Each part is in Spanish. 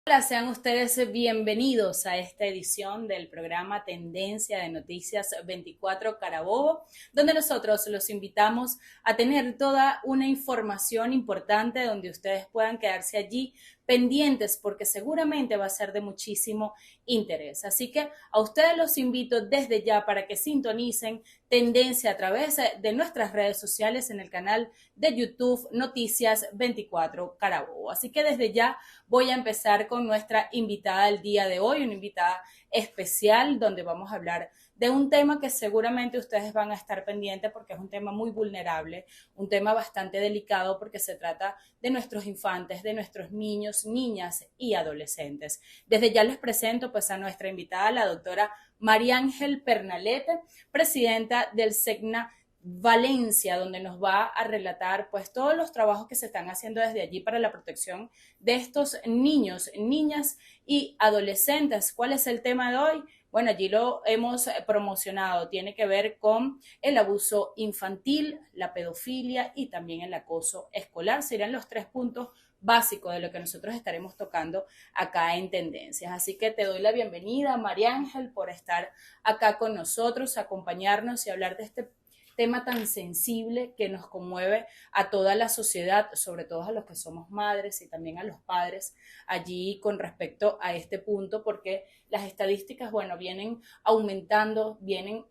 Hola, sean ustedes bienvenidos a esta edición del programa Tendencia de Noticias 24 Carabobo, donde nosotros los invitamos a tener toda una información importante donde ustedes puedan quedarse allí pendientes porque seguramente va a ser de muchísimo interés. Así que a ustedes los invito desde ya para que sintonicen Tendencia a través de nuestras redes sociales en el canal de YouTube Noticias 24 Carabobo. Así que desde ya voy a empezar con nuestra invitada del día de hoy, una invitada especial donde vamos a hablar de un tema que seguramente ustedes van a estar pendientes porque es un tema muy vulnerable, un tema bastante delicado porque se trata de nuestros infantes, de nuestros niños, niñas y adolescentes. Desde ya les presento pues a nuestra invitada, la doctora María Ángel Pernalete, presidenta del SECNA Valencia, donde nos va a relatar pues todos los trabajos que se están haciendo desde allí para la protección de estos niños, niñas y adolescentes. ¿Cuál es el tema de hoy? Bueno, allí lo hemos promocionado, tiene que ver con el abuso infantil, la pedofilia y también el acoso escolar. Serían los 3 puntos básicos de lo que nosotros estaremos tocando acá en Tendencias. Así que te doy la bienvenida, María Ángel, por estar acá con nosotros, acompañarnos y hablar de este tema tan sensible que nos conmueve a toda la sociedad, sobre todo a los que somos madres y también a los padres allí con respecto a este punto, porque las estadísticas, bueno, vienen aumentando, vienen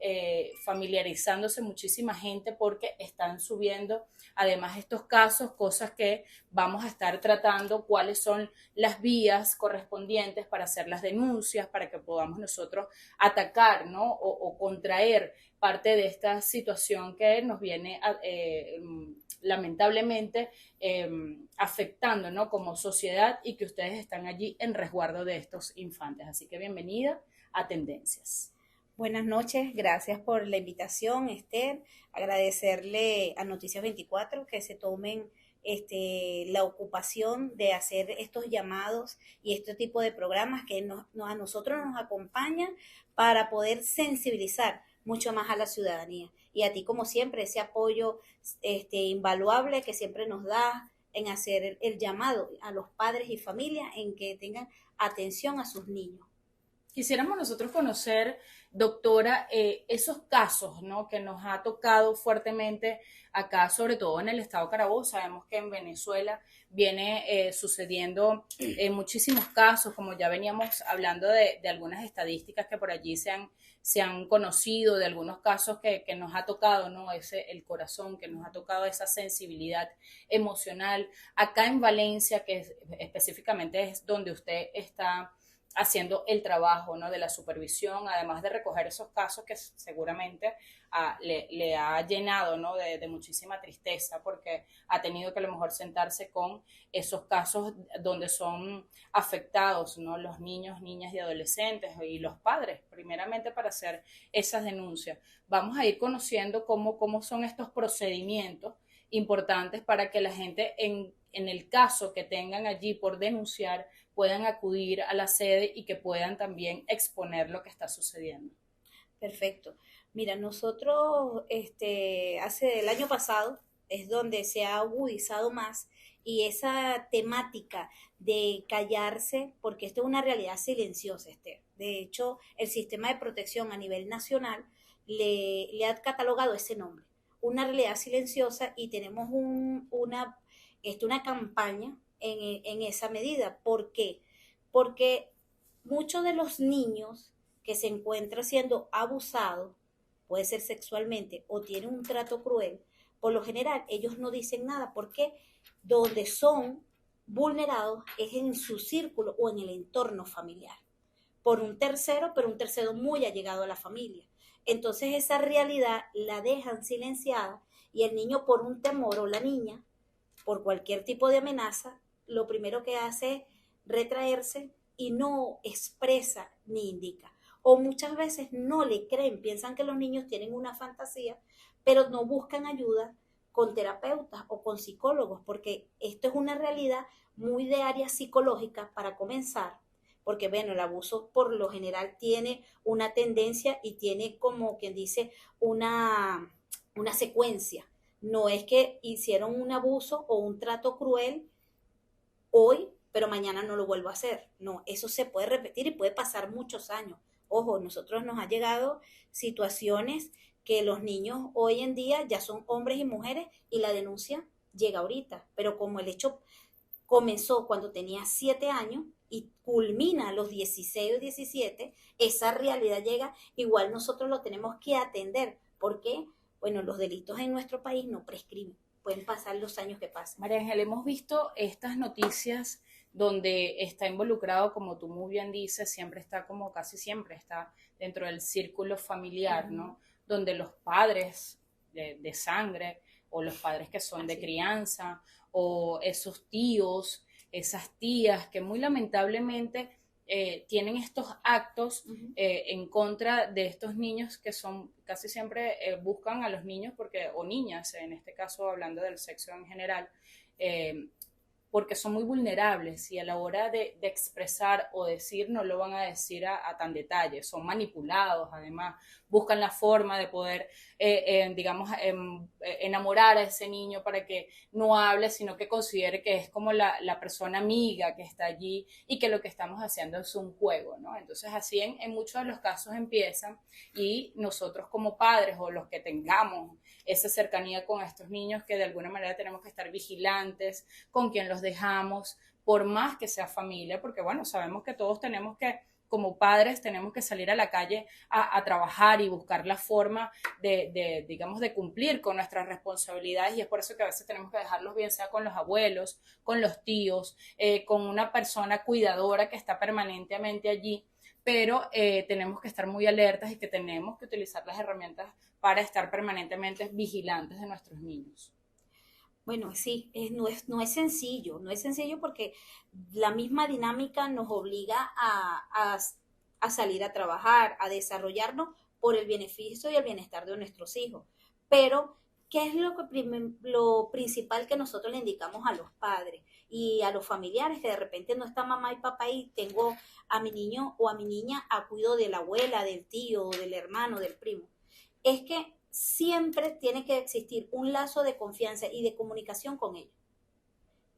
familiarizándose muchísima gente porque están subiendo además estos casos, cosas que vamos a estar tratando, cuáles son las vías correspondientes para hacer las denuncias, para que podamos nosotros atacar, ¿no? O contraer parte de esta situación que nos viene lamentablemente afectando, ¿no? Como sociedad y que ustedes están allí en resguardo de estos infantes. Así que bienvenida a Tendencias. Buenas noches, gracias por la invitación, Esther. Agradecerle a Noticias 24 que se tomen la ocupación de hacer estos llamados y este tipo de programas que a nosotros nos acompañan para poder sensibilizar mucho más a la ciudadanía. Y a ti, como siempre, ese apoyo invaluable que siempre nos da en hacer el llamado a los padres y familias en que tengan atención a sus niños. Quisiéramos nosotros conocer, doctora, esos casos, ¿no? Que nos ha tocado fuertemente acá, sobre todo en el estado de Carabobo. Sabemos que en Venezuela viene sucediendo muchísimos casos, como ya veníamos hablando de algunas estadísticas que por allí se han conocido, de algunos casos que nos ha tocado, ¿no? El corazón, que nos ha tocado esa sensibilidad emocional. Acá en Valencia, que específicamente es donde usted está haciendo el trabajo, ¿no? De la supervisión, además de recoger esos casos que seguramente le ha llenado, ¿no? De muchísima tristeza porque ha tenido que a lo mejor sentarse con esos casos donde son afectados, ¿no? Los niños, niñas y adolescentes y los padres, primeramente para hacer esas denuncias. Vamos a ir conociendo cómo son estos procedimientos importantes para que la gente en el caso que tengan allí por denunciar puedan acudir a la sede y que puedan también exponer lo que está sucediendo. Perfecto. Mira, nosotros hace el año pasado es donde se ha agudizado más y esa temática de callarse, porque esto es una realidad silenciosa, Esther. De hecho, el sistema de protección a nivel nacional le ha catalogado ese nombre, una realidad silenciosa, y tenemos una campaña en esa medida. ¿Por qué? Porque muchos de los niños que se encuentra siendo abusado, puede ser sexualmente o tiene un trato cruel, por lo general ellos no dicen nada porque donde son vulnerados es en su círculo o en el entorno familiar, por un tercero, pero un tercero muy allegado a la familia. Entonces esa realidad la dejan silenciada y el niño, por un temor, o la niña, por cualquier tipo de amenaza, lo primero que hace es retraerse y no expresa ni indica. O muchas veces no le creen, piensan que los niños tienen una fantasía, pero no buscan ayuda con terapeutas o con psicólogos, porque esto es una realidad muy de área psicológica para comenzar, porque bueno, el abuso por lo general tiene una tendencia y tiene, como quien dice, una secuencia. No es que hicieron un abuso o un trato cruel hoy pero mañana no lo vuelvo a hacer. No, eso se puede repetir y puede pasar muchos años. Ojo, nosotros nos ha llegado situaciones que los niños hoy en día ya son hombres y mujeres y la denuncia llega ahorita, pero como el hecho comenzó cuando tenía 7 años y culmina a los 16 o 17, esa realidad llega, igual nosotros lo tenemos que atender. ¿Por qué? Bueno, los delitos en nuestro país no prescriben, pueden pasar los años que pasen. María Ángel, hemos visto estas noticias donde está involucrado, como tú muy bien dices, siempre está como casi siempre está dentro del círculo familiar, ¿no? Donde los padres de sangre o los padres que son de crianza o esos tíos, esas tías que muy lamentablemente tienen estos actos en contra de estos niños que son casi siempre buscan a los niños porque o niñas, en este caso hablando del sexo en general, porque son muy vulnerables y a la hora de expresar o decir no lo van a decir a tan detalle, son manipulados además, buscan la forma de poder, digamos, enamorar a ese niño para que no hable, sino que considere que es como la persona amiga que está allí y que lo que estamos haciendo es un juego, ¿no? Entonces así en muchos de los casos empiezan y nosotros como padres o los que tengamos esa cercanía con estos niños que de alguna manera tenemos que estar vigilantes con quien los dejamos, por más que sea familia, porque bueno, sabemos que todos tenemos que, como padres, tenemos que salir a la calle a trabajar y buscar la forma digamos, de cumplir con nuestras responsabilidades y es por eso que a veces tenemos que dejarlos bien sea con los abuelos, con los tíos, con una persona cuidadora que está permanentemente allí, pero tenemos que estar muy alertas y que tenemos que utilizar las herramientas para estar permanentemente vigilantes de nuestros niños. Bueno, sí, no es sencillo, no es sencillo porque la misma dinámica nos obliga a salir a trabajar, a desarrollarnos por el beneficio y el bienestar de nuestros hijos. Pero, ¿qué es lo principal que nosotros le indicamos a los padres y a los familiares? Que de repente no está mamá y papá y tengo a mi niño o a mi niña a cuidado de la abuela, del tío, del hermano, del primo. Es que siempre tiene que existir un lazo de confianza y de comunicación con ellos.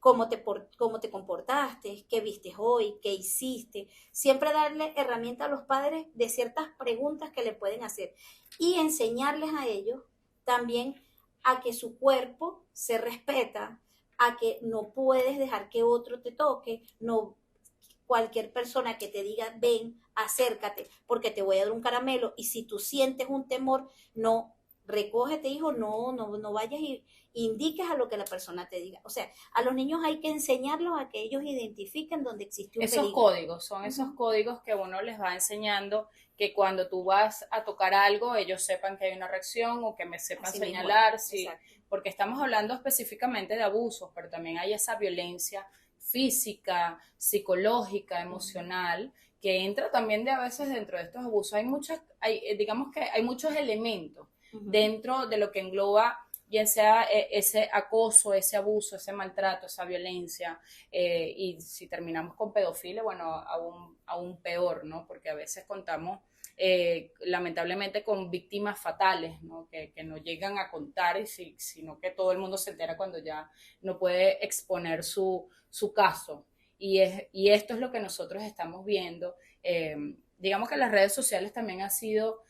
Cómo te comportaste, qué viste hoy, qué hiciste. Siempre darle herramientas a los padres de ciertas preguntas que le pueden hacer y enseñarles a ellos también a que su cuerpo se respeta, a que no puedes dejar que otro te toque, no cualquier persona que te diga ven, acércate, porque te voy a dar un caramelo y si tú sientes un temor, no recógete, hijo, no vayas y indiques a lo que la persona te diga. O sea, a los niños hay que enseñarlos a que ellos identifiquen donde existe un esos peligro. códigos, son esos códigos que uno les va enseñando que cuando tú vas a tocar algo, ellos sepan que hay una reacción o que me sepan así señalar, sí, porque estamos hablando específicamente de abusos, pero también hay esa violencia física, psicológica, emocional, que entra también a veces dentro de estos abusos. Digamos que hay muchos elementos dentro de lo que engloba bien sea ese acoso, ese abuso, ese maltrato, esa violencia, y si terminamos con pedofilia, bueno, aún peor, ¿no? Porque a veces contamos lamentablemente con víctimas fatales, ¿no? Que no llegan a contar, sino que todo el mundo se entera cuando ya no puede exponer su caso. Y esto es lo que nosotros estamos viendo. Digamos que las redes sociales también han sido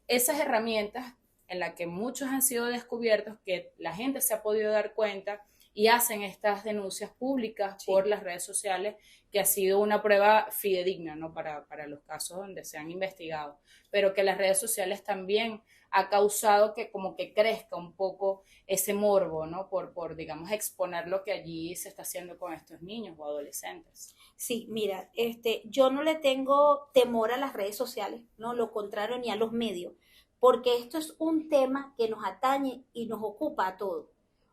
esas herramientas en la que muchos han sido descubiertos, que la gente se ha podido dar cuenta y hacen estas denuncias públicas por las redes sociales, que ha sido una prueba fidedigna, ¿no? para los casos donde se han investigado, pero que las redes sociales también ha causado que como que crezca un poco ese morbo, ¿no? Por digamos, exponer lo que allí se está haciendo con estos niños o adolescentes. Sí, mira, yo no le tengo temor a las redes sociales, no, lo contrario, ni a los medios, porque esto es un tema que nos atañe y nos ocupa a todos.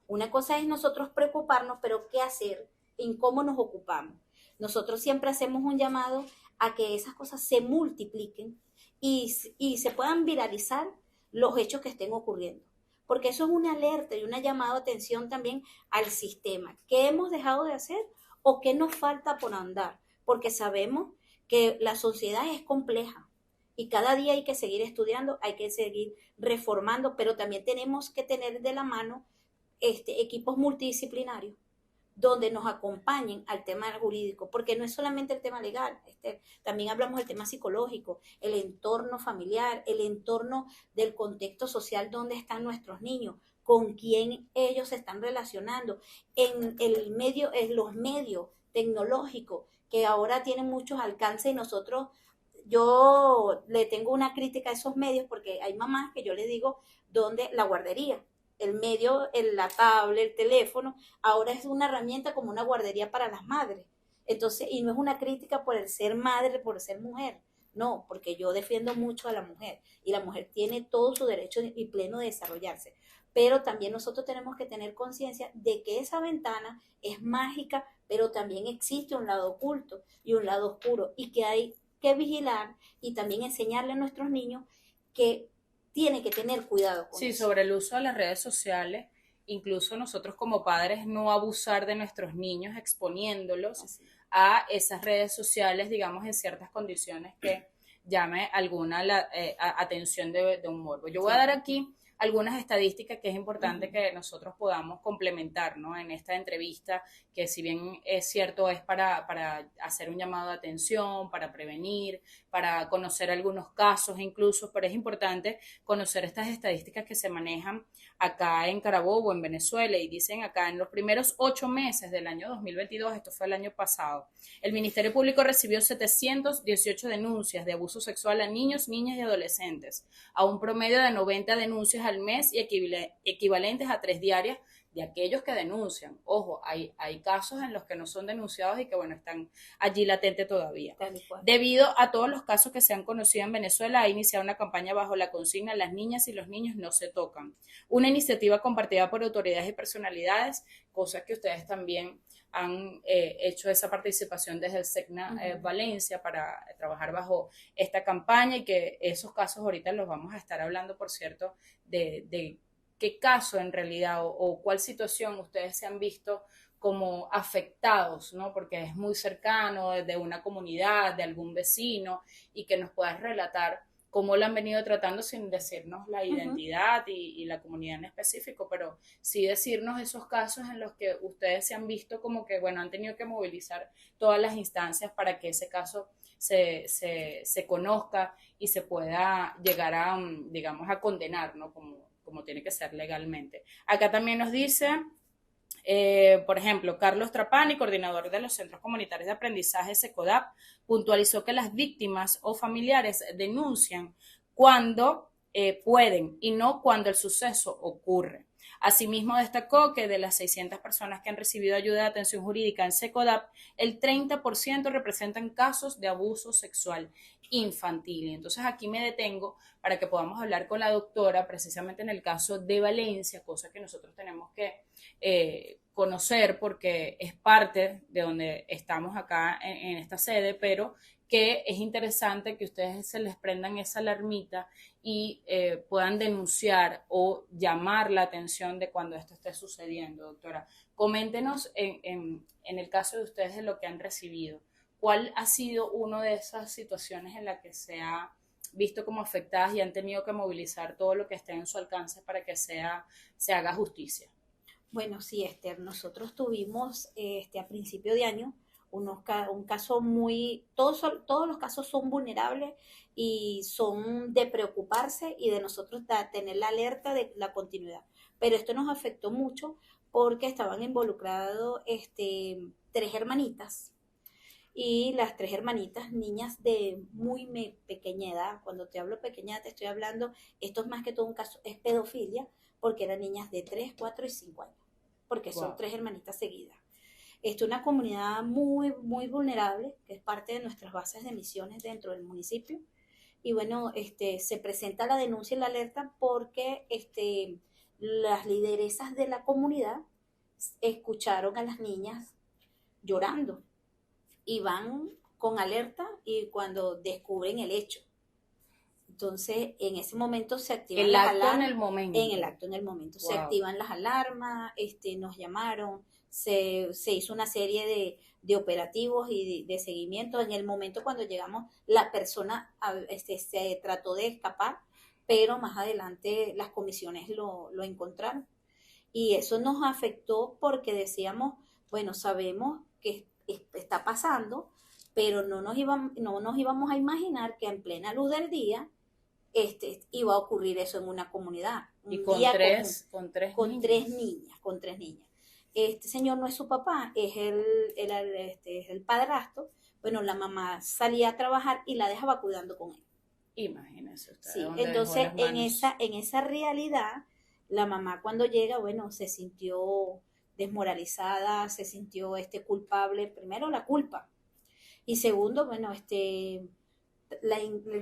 Una cosa es nosotros preocuparnos, pero ¿qué hacer? En cómo nos ocupamos. Nosotros siempre hacemos un llamado a que esas cosas se multipliquen y se puedan viralizar los hechos que estén ocurriendo. Porque eso es una alerta y una llamada de atención también al sistema. ¿Qué hemos dejado de hacer o qué nos falta por andar? Porque sabemos que la sociedad es compleja. Y cada día hay que seguir estudiando, hay que seguir reformando, pero también tenemos que tener de la mano equipos multidisciplinarios donde nos acompañen al tema jurídico, porque no es solamente el tema legal, también hablamos del tema psicológico, el entorno familiar, el entorno del contexto social donde están nuestros niños, con quién ellos se están relacionando, en los medios tecnológicos que ahora tienen muchos alcances y nosotros, yo le tengo una crítica a esos medios porque hay mamás que yo les digo dónde la guardería, el medio, la tablet, el teléfono, ahora es una herramienta como una guardería para las madres. Entonces, y no es una crítica por el ser madre, por ser mujer, no, porque yo defiendo mucho a la mujer y la mujer tiene todo su derecho y pleno de desarrollarse. Pero también nosotros tenemos que tener conciencia de que esa ventana es mágica, pero también existe un lado oculto y un lado oscuro y que hay que vigilar y también enseñarle a nuestros niños que tiene que tener cuidado con Sí, eso. sobre el uso de las redes sociales, incluso nosotros como padres no abusar de nuestros niños exponiéndolos Así. a esas redes sociales, digamos, en ciertas condiciones que llame alguna atención de un morbo. Yo voy a dar aquí algunas estadísticas que es importante que nosotros podamos complementar, ¿no? En esta entrevista, que si bien es cierto, es para hacer un llamado de atención, para prevenir, para conocer algunos casos incluso, pero es importante conocer estas estadísticas que se manejan acá en Carabobo, en Venezuela, y dicen acá, en los primeros 8 meses del año 2022, esto fue el año pasado, el Ministerio Público recibió 718 denuncias de abuso sexual a niños, niñas y adolescentes, a un promedio de 90 denuncias al mes y equivalentes a 3 diarias de aquellos que denuncian. Ojo, hay casos en los que no son denunciados y que, bueno, están allí latentes todavía. Debido a todos los casos que se han conocido en Venezuela, ha iniciado una campaña bajo la consigna "Las niñas y los niños no se tocan". Una iniciativa compartida por autoridades y personalidades, cosa que ustedes también han hecho esa participación desde el SECNA Valencia para trabajar bajo esta campaña, y que esos casos ahorita los vamos a estar hablando, por cierto, de qué caso en realidad o cuál situación ustedes se han visto como afectados, ¿no? Porque es muy cercano, de una comunidad, de algún vecino, y que nos puedas relatar cómo lo han venido tratando sin decirnos la identidad y la comunidad en específico, pero sí decirnos esos casos en los que ustedes se han visto como que, bueno, han tenido que movilizar todas las instancias para que ese caso se conozca y se pueda llegar a, digamos, a condenar, ¿no? Como tiene que ser legalmente. Acá también nos dice, por ejemplo, Carlos Trapani, coordinador de los Centros Comunitarios de Aprendizaje SECODAP, puntualizó que las víctimas o familiares denuncian cuando pueden y no cuando el suceso ocurre. Asimismo, destacó que de las 600 personas que han recibido ayuda de atención jurídica en SECODAP, el 30% representan casos de abuso sexual infantil. Y entonces aquí me detengo para que podamos hablar con la doctora precisamente en el caso de Valencia, cosa que nosotros tenemos que conocer porque es parte de donde estamos acá en esta sede, pero que es interesante que ustedes se les prendan esa alarmita y puedan denunciar o llamar la atención de cuando esto esté sucediendo. Doctora, coméntenos en el caso de ustedes de lo que han recibido. ¿Cuál ha sido una de esas situaciones en la que se ha visto como afectadas y han tenido que movilizar todo lo que esté en su alcance para que se haga justicia? Bueno, sí, Esther, nosotros tuvimos a principio de año un caso todos los casos son vulnerables y son de preocuparse y de nosotros tener la alerta de la continuidad. Pero esto nos afectó mucho porque estaban involucrados 3 hermanitas y las 3 hermanitas, niñas de muy pequeña edad. Cuando te hablo pequeña, te estoy hablando, esto es más que todo un caso, es pedofilia, porque eran niñas de 3, 4 y 5 años, porque son 3 hermanitas seguidas. Esto es una comunidad muy, muy vulnerable, que es parte de nuestras bases de misiones dentro del municipio. Y bueno, se presenta la denuncia y la alerta porque las lideresas de la comunidad escucharon a las niñas llorando y van con alerta y cuando descubren el hecho. Entonces, en ese momento se activan las alarmas. En el momento. En el acto, en el momento. Wow. Se activan las alarmas, nos llamaron, se hizo una serie de operativos y de seguimiento. En el momento cuando llegamos, la persona se trató de escapar, pero más adelante las comisiones lo encontraron. Y eso nos afectó porque decíamos, Bueno, sabemos que está pasando, pero no nos íbamos a imaginar que en plena luz del día iba a ocurrir eso en una comunidad, Y un con día común, tres, con tres con tres niñas. niñas, con tres niñas. Este señor no es su papá, es el padrastro. Bueno, la mamá salía a trabajar y la dejaba cuidando con él. Imagínese usted Sí, dónde dejó entonces las manos. en esa realidad, la mamá cuando llega, bueno, se sintió desmoralizada, se sintió culpable, primero la culpa, y segundo, bueno, el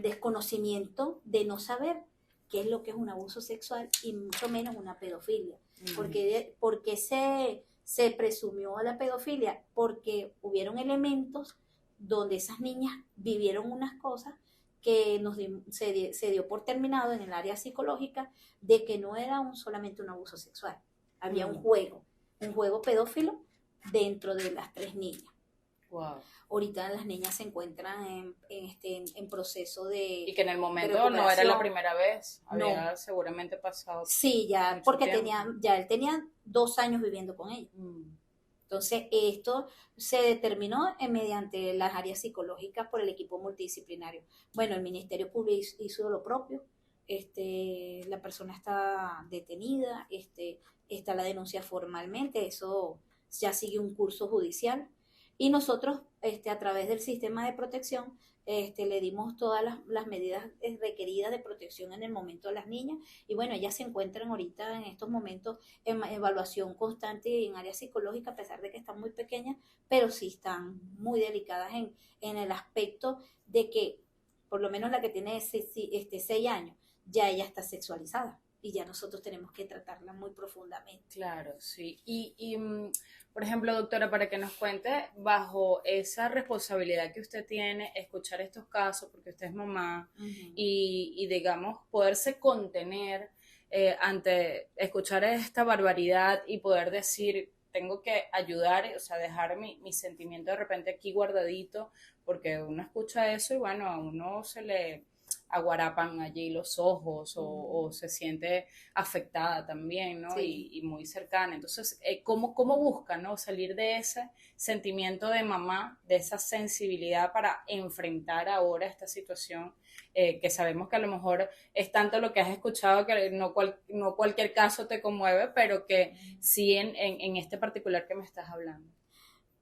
desconocimiento de no saber qué es lo que es un abuso sexual y mucho menos una pedofilia. Porque se presumió la pedofilia? Porque hubieron elementos donde esas niñas vivieron unas cosas que se dio por terminado en el área psicológica de que no era solamente un abuso sexual, había un juego pedófilo dentro de las tres niñas. Wow. Ahorita las niñas se encuentran en proceso Y que en el de momento no era la recuperación. primera vez, No, había seguramente pasado sí, ya, mucho porque tiempo. él tenía 2 años viviendo con ella. Entonces, esto se determinó mediante las áreas psicológicas por el equipo multidisciplinario. Bueno, el Ministerio Público hizo lo propio. La persona está detenida, está la denuncia formalmente, eso ya sigue un curso judicial. Y nosotros, a través del sistema de protección, le dimos todas las medidas requeridas de protección en el momento a las niñas. Y bueno, ellas se encuentran ahorita en estos momentos en evaluación constante en área psicológica, a pesar de que están muy pequeñas, pero sí están muy delicadas en el aspecto de que, por lo menos la que tiene 6 años, ya ella está sexualizada y ya nosotros tenemos que tratarla muy profundamente. Claro, sí. Por ejemplo, doctora, para que nos cuente, bajo esa responsabilidad que usted tiene, escuchar estos casos, porque usted es mamá, Uh-huh. y digamos, poderse contener ante escuchar esta barbaridad y poder decir, tengo que ayudar, o sea, dejar mi sentimiento de repente aquí guardadito, porque uno escucha eso y bueno, a uno se le aguarapan allí los ojos o se siente afectada también, ¿no? Sí. Y muy cercana. Entonces, ¿cómo busca, ¿no? Salir de ese sentimiento de mamá, de esa sensibilidad para enfrentar ahora esta situación que sabemos que a lo mejor es tanto lo que has escuchado que no cualquier caso te conmueve, pero que sí en este particular que me estás hablando.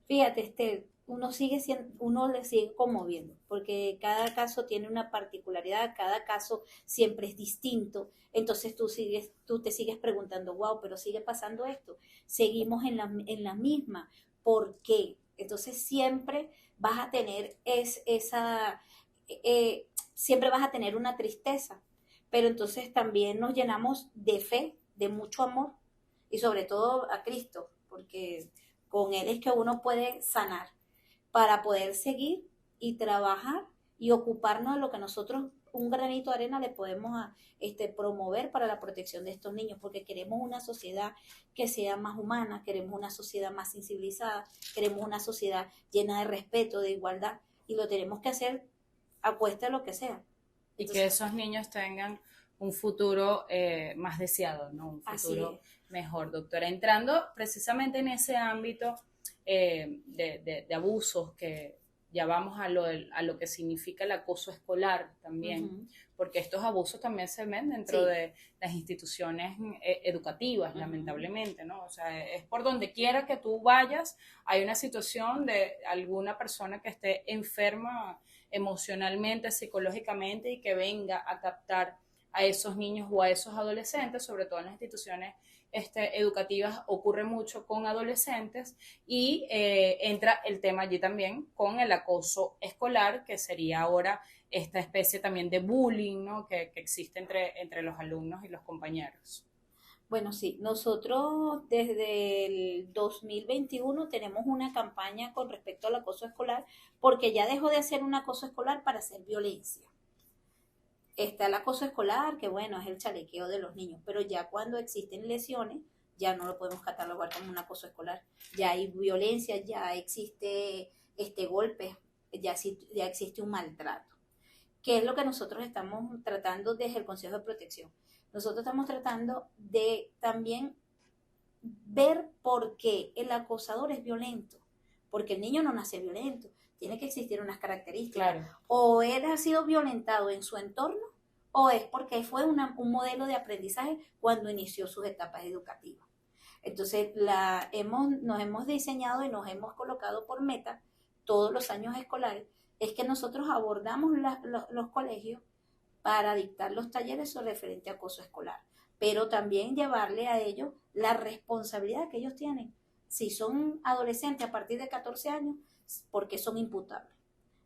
Fíjate, uno le sigue conmoviendo, porque cada caso tiene una particularidad, cada caso siempre es distinto. Entonces tú te sigues preguntando, wow, pero sigue pasando esto. Seguimos en la misma. ¿Por qué? Entonces siempre vas a tener siempre vas a tener una tristeza. Pero entonces también nos llenamos de fe, de mucho amor y sobre todo a Cristo, porque con Él es que uno puede sanar para poder seguir y trabajar y ocuparnos de lo que nosotros, un granito de arena, le podemos promover para la protección de estos niños, porque queremos una sociedad que sea más humana, queremos una sociedad más sensibilizada, queremos una sociedad llena de respeto, de igualdad, y lo tenemos que hacer a cuesta de lo que sea. Y que Entonces, esos niños tengan un futuro más deseado, ¿no? Un así futuro es. mejor, doctora. Entrando precisamente en ese ámbito de abusos, que ya vamos a lo que significa el acoso escolar también, Uh-huh. porque estos abusos también se ven dentro Sí. de las instituciones educativas, Uh-huh. lamentablemente, ¿no? O sea, es por donde quiera que tú vayas, hay una situación de alguna persona que esté enferma emocionalmente, psicológicamente y que venga a captar a esos niños o a esos adolescentes, sobre todo en las instituciones educativas ocurre mucho con adolescentes y entra el tema allí también con el acoso escolar, que sería ahora esta especie también de bullying, ¿no? que existe entre los alumnos y los compañeros. Bueno, sí, nosotros desde el 2021 tenemos una campaña con respecto al acoso escolar, porque ya dejó de ser un acoso escolar para hacer violencia. Está el acoso escolar, que bueno, es el chalequeo de los niños, pero ya cuando existen lesiones, ya no lo podemos catalogar como un acoso escolar. Ya hay violencia, ya existe golpes, ya existe un maltrato. ¿Qué es lo que nosotros estamos tratando desde el Consejo de Protección? Nosotros estamos tratando de también ver por qué el acosador es violento, porque el niño no nace violento, tiene que existir unas características. Claro. O él ha sido violentado en su entorno, o es porque fue un modelo de aprendizaje cuando inició sus etapas educativas. Entonces, nos hemos diseñado y nos hemos colocado por meta todos los años escolares, es que nosotros abordamos los colegios para dictar los talleres sobre referente a acoso escolar, pero también llevarle a ellos la responsabilidad que ellos tienen. Si son adolescentes a partir de 14 años, porque son imputables.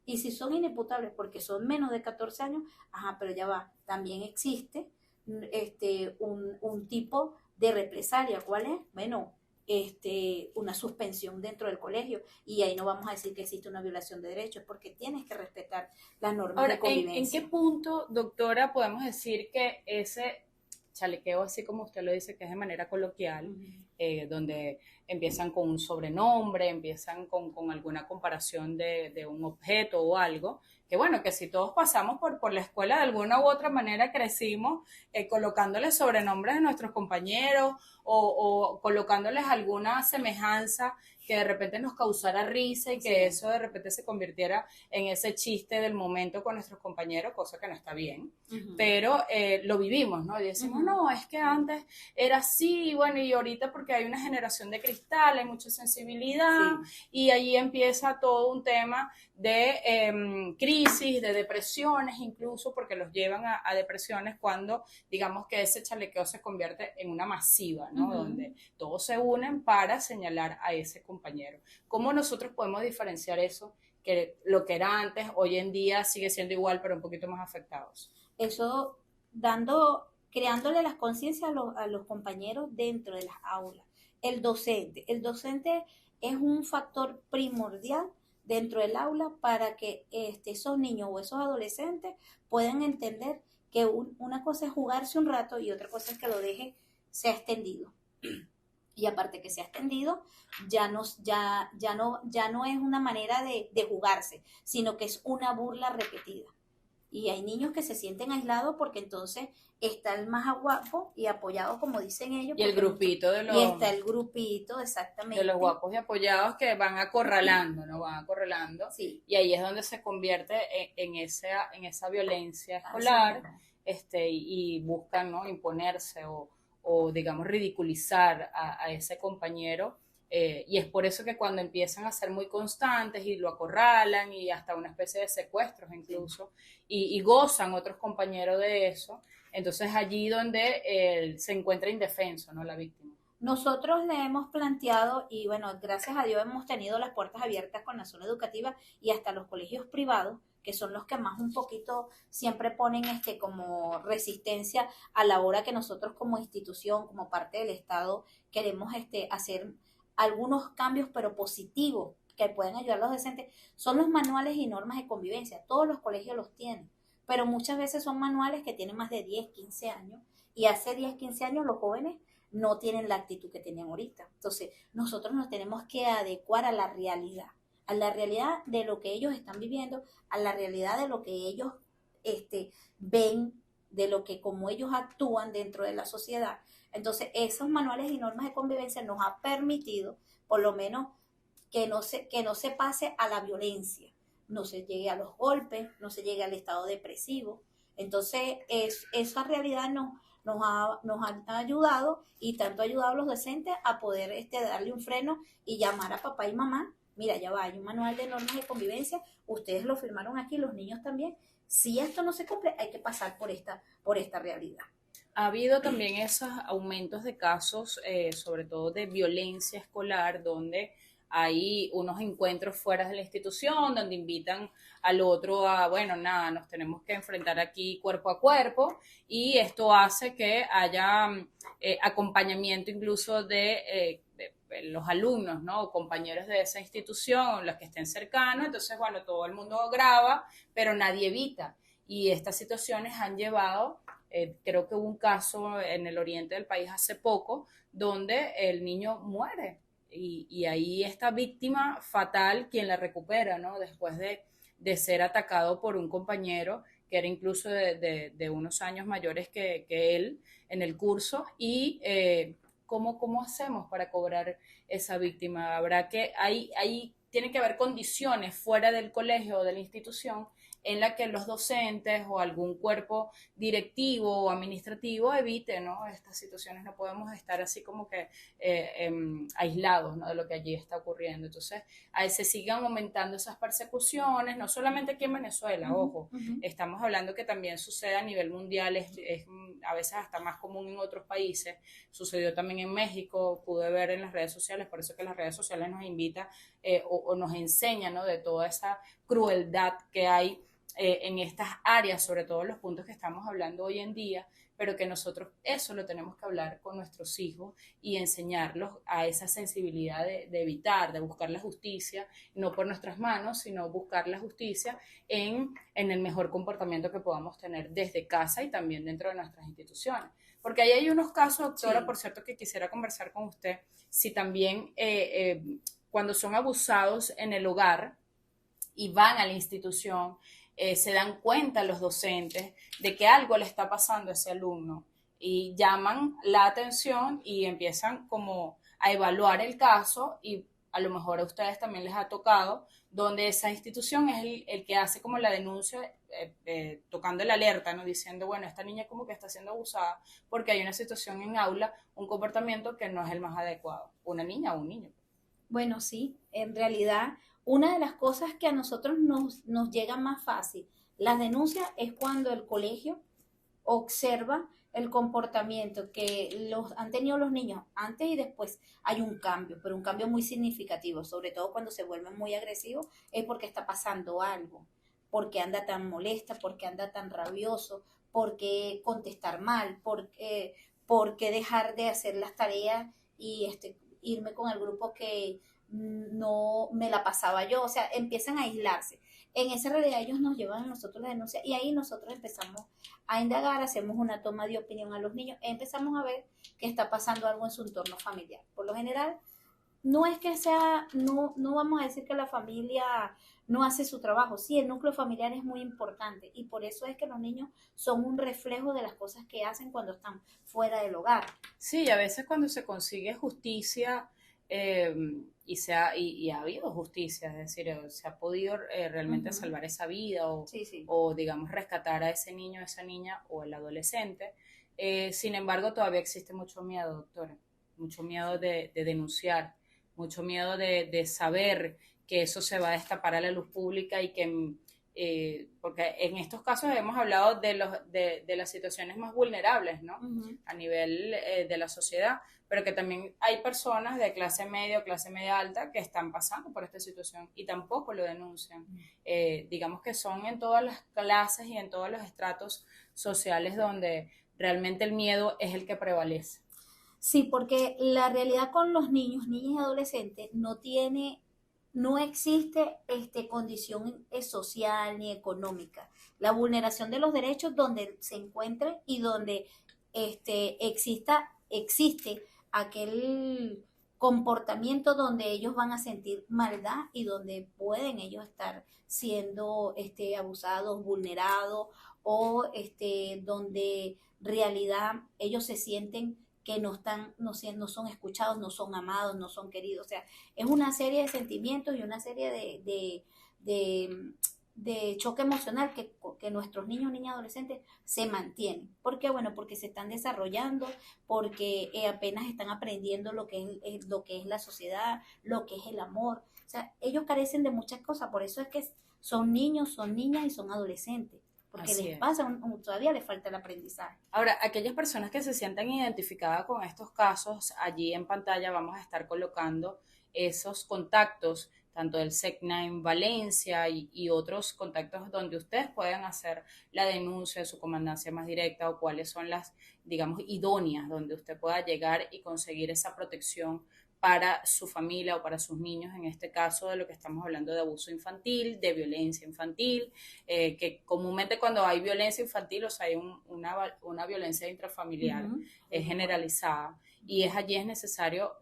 Y si son inimputables porque son menos de 14 años, ajá, pero ya va, también existe un tipo de represalia. ¿Cuál es? Bueno, una suspensión dentro del colegio, y ahí no vamos a decir que existe una violación de derechos, porque tienes que respetar las normas Ahora, de convivencia. ¿en qué punto, doctora, podemos decir que ese chalequeo, así como usted lo dice, que es de manera coloquial, donde empiezan con un sobrenombre, empiezan con alguna comparación de un objeto o algo, que bueno, que si todos pasamos por la escuela de alguna u otra manera crecimos colocándoles sobrenombres a nuestros compañeros o colocándoles alguna semejanza que de repente nos causara risa y que sí, eso de repente se convirtiera en ese chiste del momento con nuestros compañeros, cosa que no está bien, pero lo vivimos, ¿no? Y decimos, no, es que antes era así, bueno, y ahorita porque hay una generación de cristal, hay mucha sensibilidad, sí, y ahí empieza todo un tema de crisis, de depresiones incluso, porque los llevan a depresiones cuando digamos que ese chalequeo se convierte en una masiva, ¿no? Donde todos se unen para señalar a ese compañero. ¿Cómo nosotros podemos diferenciar eso, que lo que era antes, hoy en día sigue siendo igual, pero un poquito más afectados? Eso creándole las conciencias a los compañeros dentro de las aulas. El docente es un factor primordial dentro del aula para que esos niños o esos adolescentes puedan entender que una cosa es jugarse un rato y otra cosa es que lo deje sea extendido. Y aparte que sea extendido, ya no es una manera de jugarse, sino que es una burla repetida. Y hay niños que se sienten aislados porque entonces está el más guapo y apoyado, como dicen ellos. Y el grupito de los... Y está el grupito, exactamente. De los guapos y apoyados que van acorralando, ¿no? Van acorralando. Sí. Y ahí es donde se convierte en esa violencia escolar, y buscan, ¿no? Imponerse o digamos, ridiculizar a ese compañero. Y es por eso que cuando empiezan a ser muy constantes y lo acorralan y hasta una especie de secuestros incluso, y gozan otros compañeros de eso, entonces allí donde se encuentra indefenso, ¿no? La víctima. Nosotros le hemos planteado, y bueno, gracias a Dios hemos tenido las puertas abiertas con la zona educativa y hasta los colegios privados, que son los que más un poquito siempre ponen como resistencia a la hora que nosotros como institución, como parte del Estado, queremos hacer algunos cambios, pero positivos, que pueden ayudar a los docentes, son los manuales y normas de convivencia. Todos los colegios los tienen, pero muchas veces son manuales que tienen más de 10, 15 años, y hace 10, 15 años los jóvenes no tienen la actitud que tenían ahorita. Entonces, nosotros nos tenemos que adecuar a la realidad de lo que ellos están viviendo, a la realidad de lo que ellos ven, de lo que como ellos actúan dentro de la sociedad. Entonces, esos manuales y normas de convivencia nos ha permitido, por lo menos, que no se pase a la violencia, no se llegue a los golpes, no se llegue al estado depresivo. Entonces, esa realidad nos ha ayudado, y tanto ha ayudado a los docentes a poder darle un freno y llamar a papá y mamá. Mira, ya va, hay un manual de normas de convivencia, ustedes lo firmaron aquí, los niños también. Si esto no se cumple, hay que pasar por esta realidad. Ha habido también esos aumentos de casos, sobre todo de violencia escolar, donde hay unos encuentros fuera de la institución, donde invitan al otro a, bueno, nada, nos tenemos que enfrentar aquí cuerpo a cuerpo, y esto hace que haya acompañamiento incluso de los alumnos, ¿no? O compañeros de esa institución, los que estén cercanos. Entonces, bueno, todo el mundo graba, pero nadie evita. Y estas situaciones han llevado, creo que hubo un caso en el oriente del país hace poco, donde el niño muere. Y ahí esta víctima fatal, quien la recupera, ¿no? Después de ser atacado por un compañero que era incluso de unos años mayores que él en el curso, y ¿cómo hacemos para cobrar esa víctima? Habrá que, ahí tiene que haber condiciones fuera del colegio o de la institución en la que los docentes o algún cuerpo directivo o administrativo evite, ¿no?, estas situaciones. No podemos estar así como que aislados, ¿no?, de lo que allí está ocurriendo. Entonces, ahí se sigan aumentando esas persecuciones, no solamente aquí en Venezuela, ojo, estamos hablando que también sucede a nivel mundial, es a veces hasta más común en otros países, sucedió también en México, pude ver en las redes sociales, por eso que las redes sociales nos invitan o nos enseñan, ¿no?, de toda esa crueldad que hay en estas áreas, sobre todo los puntos que estamos hablando hoy en día, pero que nosotros eso lo tenemos que hablar con nuestros hijos y enseñarlos a esa sensibilidad de evitar, de buscar la justicia, no por nuestras manos, sino buscar la justicia en el mejor comportamiento que podamos tener desde casa y también dentro de nuestras instituciones. Porque ahí hay unos casos, doctora, sí, por cierto, que quisiera conversar con usted, si también cuando son abusados en el hogar y van a la institución, se dan cuenta los docentes de que algo le está pasando a ese alumno y llaman la atención y empiezan como a evaluar el caso, y a lo mejor a ustedes también les ha tocado, donde esa institución es el que hace como la denuncia, tocando la alerta, ¿no?, diciendo, bueno, esta niña como que está siendo abusada porque hay una situación en aula, un comportamiento que no es el más adecuado, una niña o un niño. Bueno, sí, en realidad una de las cosas que a nosotros nos llega más fácil, las denuncias, es cuando el colegio observa el comportamiento que han tenido los niños antes y después. Hay un cambio, pero un cambio muy significativo, sobre todo cuando se vuelven muy agresivos, es porque está pasando algo, porque anda tan molesta, porque anda tan rabioso, porque contestar mal, porque dejar de hacer las tareas y irme con el grupo que no me la pasaba yo. O sea, empiezan a aislarse. En esa realidad ellos nos llevan a nosotros la denuncia y ahí nosotros empezamos a indagar, hacemos una toma de opinión a los niños, empezamos a ver que está pasando algo en su entorno familiar. Por lo general, no es que sea, no vamos a decir que la familia no hace su trabajo. Sí, el núcleo familiar es muy importante y por eso es que los niños son un reflejo de las cosas que hacen cuando están fuera del hogar. Sí, a veces cuando se consigue justicia eh, y ha habido justicia, es decir, se ha podido realmente salvar esa vida Sí, sí. o, digamos, rescatar a ese niño, esa niña o el adolescente. Sin embargo, todavía existe mucho miedo, doctora, mucho miedo de denunciar, mucho miedo de saber que eso se va a destapar a la luz pública y que porque en estos casos hemos hablado de las situaciones más vulnerables, ¿no? A nivel de la sociedad, pero que también hay personas de clase media o clase media alta que están pasando por esta situación y tampoco lo denuncian. Digamos que son en todas las clases y en todos los estratos sociales donde realmente el miedo es el que prevalece. Sí, porque la realidad con los niños, niñas y adolescentes no existe condición social ni económica. La vulneración de los derechos donde se encuentre y donde existe aquel comportamiento donde ellos van a sentir maldad y donde pueden ellos estar siendo abusados, vulnerados o donde realidad ellos se sienten que no son escuchados, no son amados, no son queridos. O sea, es una serie de sentimientos y una serie de choque emocional que nuestros niños, niñas, adolescentes se mantienen. ¿Por qué? Bueno, porque se están desarrollando, porque apenas están aprendiendo lo que es la sociedad, lo que es el amor. O sea, ellos carecen de muchas cosas, por eso es que son niños, son niñas y son adolescentes. Porque Así les es. pasa, todavía les falta el aprendizaje. Ahora, aquellas personas que se sientan identificadas con estos casos, allí en pantalla vamos a estar colocando esos contactos, tanto del SECNA Valencia y otros contactos donde ustedes puedan hacer la denuncia de su comandancia más directa o cuáles son las, digamos, idóneas donde usted pueda llegar y conseguir esa protección para su familia o para sus niños, en este caso de lo que estamos hablando de abuso infantil, de violencia infantil, que comúnmente cuando hay violencia infantil, o sea, hay una violencia intrafamiliar generalizada, y allí es necesario,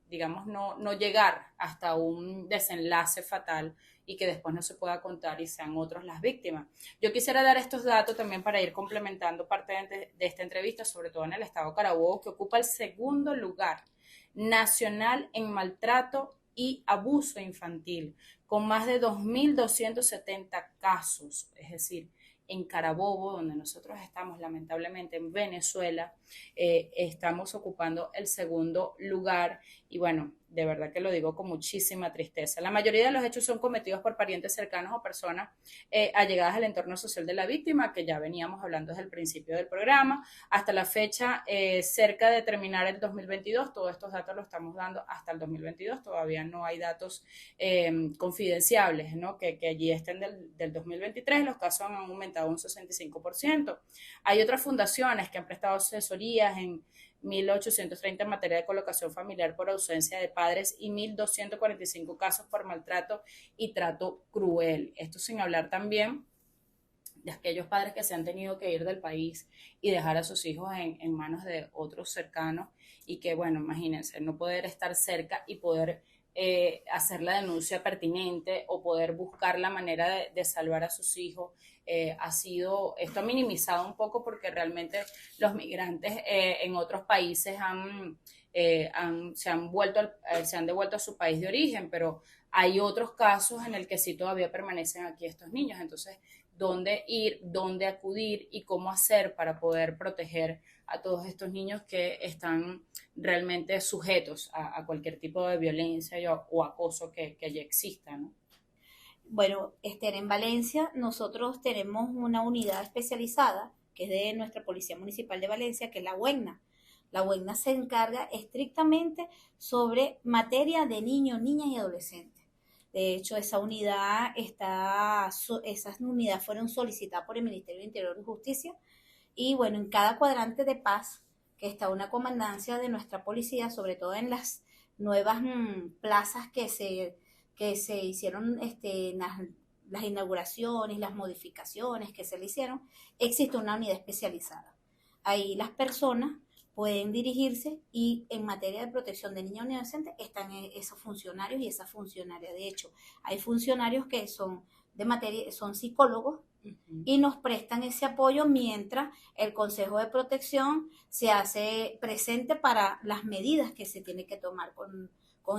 digamos, no llegar hasta un desenlace fatal y que después no se pueda contar y sean otros las víctimas. Yo quisiera dar estos datos también para ir complementando parte de esta entrevista, sobre todo en el estado Carabobo, que ocupa el segundo lugar nacional en maltrato y abuso infantil, con más de 2.270 casos, es decir, en Carabobo, donde nosotros estamos lamentablemente en Venezuela, estamos ocupando el segundo lugar y bueno, de verdad que lo digo con muchísima tristeza. La mayoría de los hechos son cometidos por parientes cercanos o personas allegadas al entorno social de la víctima, que ya veníamos hablando desde el principio del programa. Hasta la fecha, cerca de terminar el 2022, todos estos datos los estamos dando hasta el 2022, todavía no hay datos confidenciables, ¿no? que allí estén del 2023, los casos han aumentado un 65%. Hay otras fundaciones que han prestado asesorías en 1.830 en materia de colocación familiar por ausencia de padres y 1.245 casos por maltrato y trato cruel. Esto sin hablar también de aquellos padres que se han tenido que ir del país y dejar a sus hijos en manos de otros cercanos y que, bueno, imagínense, no poder estar cerca y poder hacer la denuncia pertinente o poder buscar la manera de salvar a sus hijos. Esto ha minimizado un poco porque realmente los migrantes en otros países se han devuelto a su país de origen, pero hay otros casos en el que sí todavía permanecen aquí estos niños. Entonces, ¿dónde ir, dónde acudir y cómo hacer para poder proteger a todos estos niños que están realmente sujetos a cualquier tipo de violencia o acoso que ya exista, ¿no? Bueno, en Valencia nosotros tenemos una unidad especializada que es de nuestra Policía Municipal de Valencia, que es la UEGNA. La UEGNA se encarga estrictamente sobre materia de niños, niñas y adolescentes. De hecho, esas unidades fueron solicitadas por el Ministerio de Interior y Justicia. Y bueno, en cada cuadrante de paz, que está una comandancia de nuestra policía, sobre todo en las nuevas plazas que se hicieron, las inauguraciones, las modificaciones que se le hicieron, existe una unidad especializada. Ahí las personas pueden dirigirse y en materia de protección de niños y adolescentes están esos funcionarios y esas funcionarias. De hecho, hay funcionarios que son son psicólogos y nos prestan ese apoyo mientras el Consejo de Protección se hace presente para las medidas que se tiene que tomar con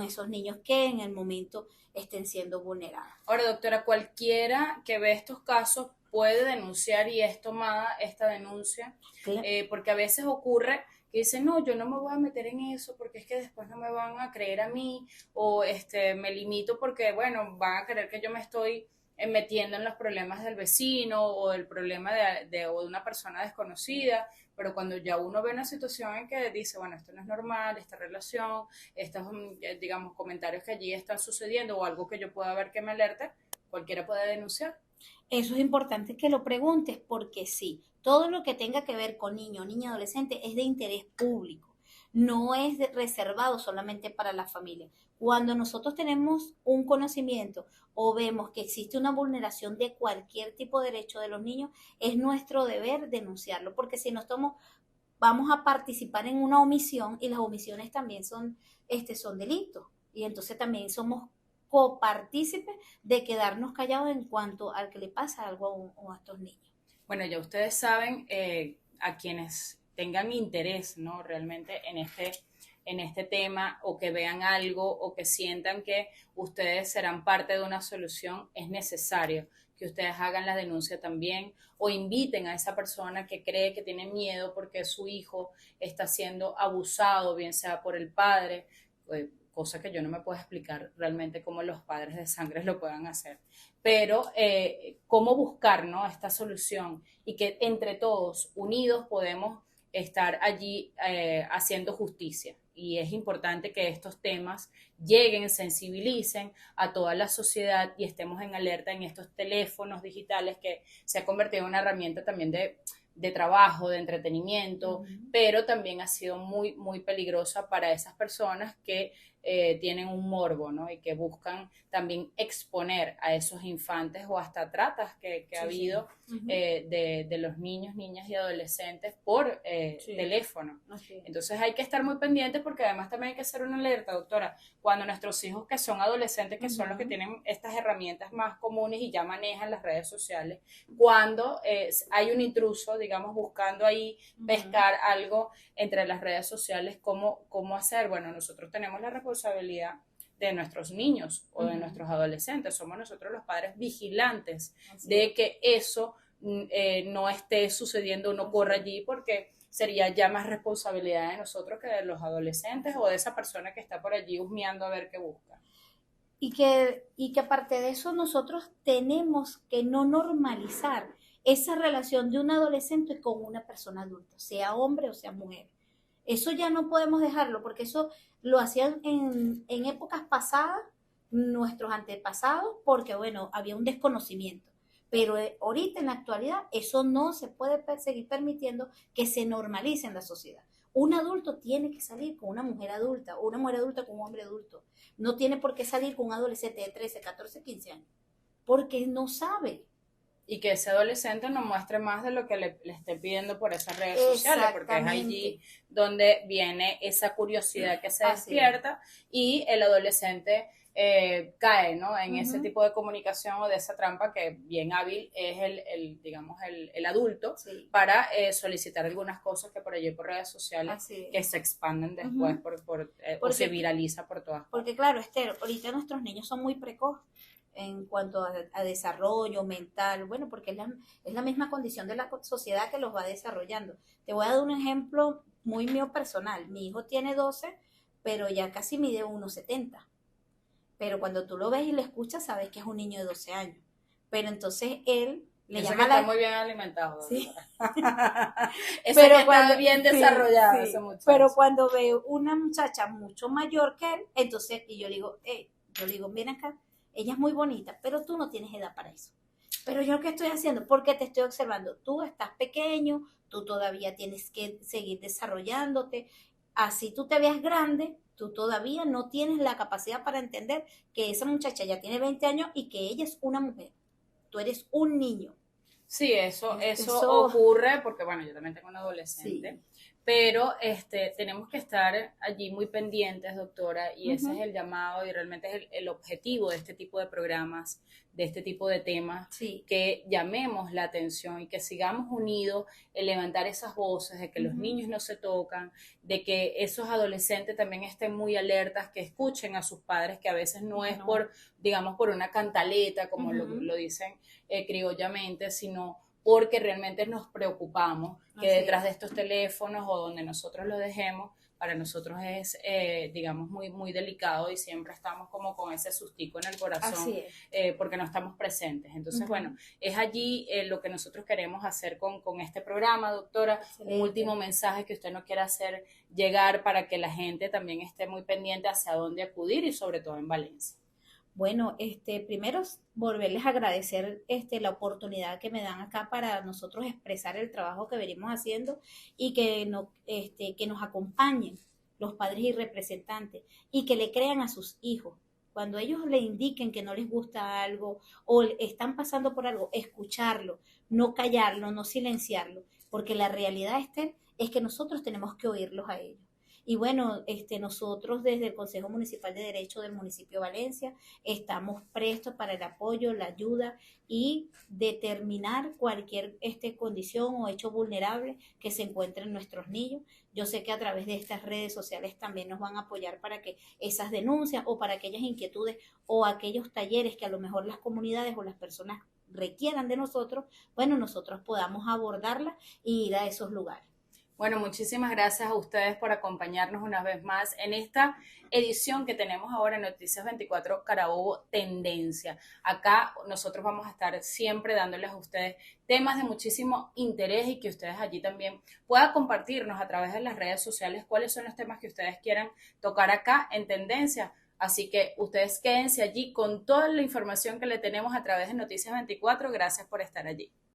esos niños que en el momento estén siendo vulnerados. Ahora, doctora, cualquiera que ve estos casos puede denunciar y es tomada esta denuncia, claro. Porque a veces ocurre que dicen, no, yo no me voy a meter en eso porque es que después no me van a creer a mí, o me limito porque, bueno, van a creer que yo me estoy metiendo en los problemas del vecino o el problema de una persona desconocida, pero cuando ya uno ve una situación en que dice, bueno, esto no es normal, esta relación, estos, digamos, comentarios que allí están sucediendo o algo que yo pueda ver que me alerte, cualquiera puede denunciar. Eso es importante que lo preguntes porque sí, todo lo que tenga que ver con niño, niña, adolescente es de interés público. No es reservado solamente para la familia. Cuando nosotros tenemos un conocimiento o vemos que existe una vulneración de cualquier tipo de derecho de los niños, es nuestro deber denunciarlo, porque si no vamos a participar en una omisión y las omisiones también son delitos y entonces también somos copartícipes de quedarnos callados en cuanto al que le pasa algo a estos niños. Bueno, ya ustedes saben, a quienes tengan interés, ¿no? Realmente en este tema o que vean algo o que sientan que ustedes serán parte de una solución, es necesario que ustedes hagan la denuncia también o inviten a esa persona que cree que tiene miedo porque su hijo está siendo abusado, bien sea por el padre, cosa que yo no me puedo explicar realmente cómo los padres de sangre lo puedan hacer, pero cómo buscar, ¿no?, esta solución y que entre todos, unidos, podemos estar allí haciendo justicia. Y es importante que estos temas lleguen, sensibilicen a toda la sociedad y estemos en alerta en estos teléfonos digitales que se ha convertido en una herramienta también de trabajo, de entretenimiento, pero también ha sido muy, muy peligrosa para esas personas que tienen un morbo, ¿no? Y que buscan también exponer a esos infantes o hasta tratas que ha habido de los niños, niñas y adolescentes por teléfono. Entonces hay que estar muy pendientes porque además también hay que hacer una alerta, doctora, cuando nuestros hijos que son adolescentes, que son los que tienen estas herramientas más comunes y ya manejan las redes sociales, cuando hay un intruso, digamos, buscando ahí pescar algo entre las redes sociales, ¿cómo hacer? Bueno, nosotros tenemos la responsabilidad de nuestros niños o de nuestros adolescentes, somos nosotros los padres vigilantes de que eso no esté sucediendo, no corra allí, porque sería ya más responsabilidad de nosotros que de los adolescentes o de esa persona que está por allí husmeando a ver qué busca. Y que aparte de eso nosotros tenemos que no normalizar esa relación de un adolescente con una persona adulta, sea hombre o sea mujer. Eso ya no podemos dejarlo, porque eso lo hacían en épocas pasadas nuestros antepasados, porque bueno, había un desconocimiento. Pero ahorita en la actualidad eso no se puede seguir permitiendo que se normalice en la sociedad. Un adulto tiene que salir con una mujer adulta, o una mujer adulta con un hombre adulto. No tiene por qué salir con un adolescente de 13, 14, 15 años, porque no sabe. Y que ese adolescente no muestre más de lo que le esté pidiendo por esas redes sociales, porque es allí donde viene esa curiosidad que se despierta y el adolescente cae, ¿no? En ese tipo de comunicación o de esa trampa que bien hábil es digamos, el adulto para solicitar algunas cosas que por allí por redes sociales que se expanden después o se viraliza por todas partes. Porque claro, Esther, ahorita nuestros niños son muy precoces en cuanto a desarrollo mental, bueno, porque es la misma condición de la sociedad que los va desarrollando. Te voy a dar un ejemplo muy mío personal. Mi hijo tiene 12, pero ya casi mide 1,70. Pero cuando tú lo ves y lo escuchas, sabes que es un niño de 12 años. Pero entonces él le eso llama que está muy bien alimentado. Sí. Eso pero que está bien desarrollado. Sí. Pero cuando veo una muchacha mucho mayor que él, entonces, y yo le digo, ven acá, ella es muy bonita, pero tú no tienes edad para eso. Pero yo, ¿qué estoy haciendo? Porque te estoy observando. Tú estás pequeño, tú todavía tienes que seguir desarrollándote. Así tú te veas grande, tú todavía no tienes la capacidad para entender que esa muchacha ya tiene 20 años y que ella es una mujer. Tú eres un niño. Sí, eso ocurre porque, bueno, yo también tengo un adolescente, pero tenemos que estar allí muy pendientes, doctora, y ese es el llamado y realmente es el objetivo de este tipo de programas, de este tipo de temas, que llamemos la atención y que sigamos unidos en levantar esas voces de que los niños no se tocan, de que esos adolescentes también estén muy alertas, que escuchen a sus padres, que a veces no es por, digamos, por una cantaleta, como lo dicen criollamente, sino porque realmente nos preocupamos que detrás de estos teléfonos o donde nosotros los dejemos, para nosotros es, digamos, muy, muy delicado y siempre estamos como con ese sustico en el corazón porque no estamos presentes. Entonces, bueno, es allí lo que nosotros queremos hacer con este programa, doctora. Un último mensaje que usted nos quiera hacer llegar para que la gente también esté muy pendiente hacia dónde acudir y sobre todo en Valencia. Bueno, primero volverles a agradecer la oportunidad que me dan acá para nosotros expresar el trabajo que venimos haciendo y que nos acompañen los padres y representantes y que le crean a sus hijos. Cuando ellos le indiquen que no les gusta algo o están pasando por algo, escucharlo, no callarlo, no silenciarlo, porque la realidad es que nosotros tenemos que oírlos a ellos. Y bueno, nosotros desde el Consejo Municipal de Derecho del municipio de Valencia estamos prestos para el apoyo, la ayuda y determinar cualquier condición o hecho vulnerable que se encuentre en nuestros niños. Yo sé que a través de estas redes sociales también nos van a apoyar para que esas denuncias o para aquellas inquietudes o aquellos talleres que a lo mejor las comunidades o las personas requieran de nosotros, bueno, nosotros podamos abordarlas y ir a esos lugares. Bueno, muchísimas gracias a ustedes por acompañarnos una vez más en esta edición que tenemos ahora en Noticias 24 Carabobo Tendencia. Acá nosotros vamos a estar siempre dándoles a ustedes temas de muchísimo interés y que ustedes allí también puedan compartirnos a través de las redes sociales cuáles son los temas que ustedes quieran tocar acá en Tendencia. Así que ustedes quédense allí con toda la información que le tenemos a través de Noticias 24. Gracias por estar allí.